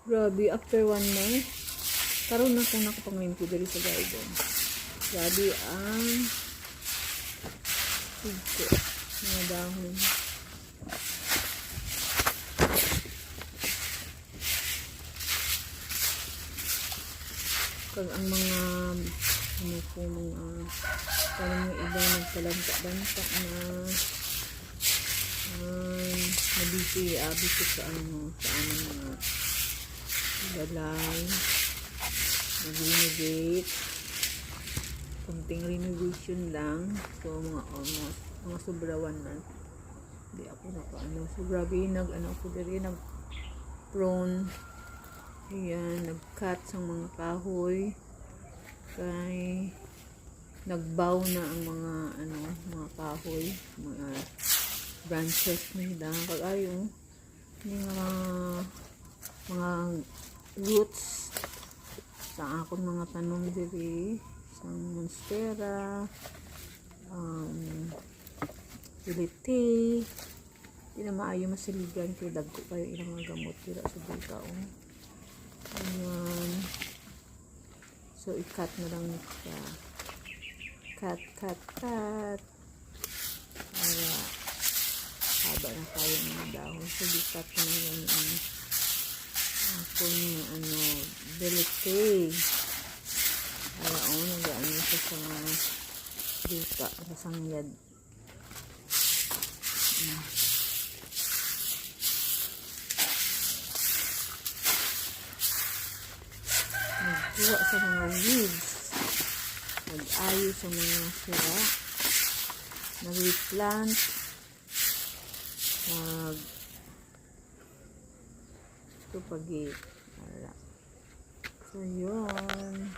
Grabe, after 1 month, karoon na kung nakapanglim ko dali sa garden. Grabe ang sigko, mga dahon. Kag ang mga ano po, mga parang yung iba nagtalanta-lanta na nabisi sa ano, sa aming mga balay, nag-renovate, kunting renovation lang. So mga almost, mga sobrawan na hindi ako nakaano. So grabe, nag-ano ako diri, nag-prone. Ayan, nag-cut sa mga kahoy. Kay nagbaw na ang mga ano, mga kahoy, mga branches nila. Kag-ayo, mga roots sa akong mga tanong diri, sa monstera, piliti. Di na maayo masiligan kay dagko kayo ilang mga gamot dira sa buka. Ayan. So, i-cut na lang siya. Cut. Para haba na tayo mga dahon. So, i-cut na lang yung kung ano, belete. Para nag-ano siya sa buka, sa sangyad. Nagkuha sa mga weeds, nag-ayo sa mga sira, nag-replant, ito pag-i. So, yun.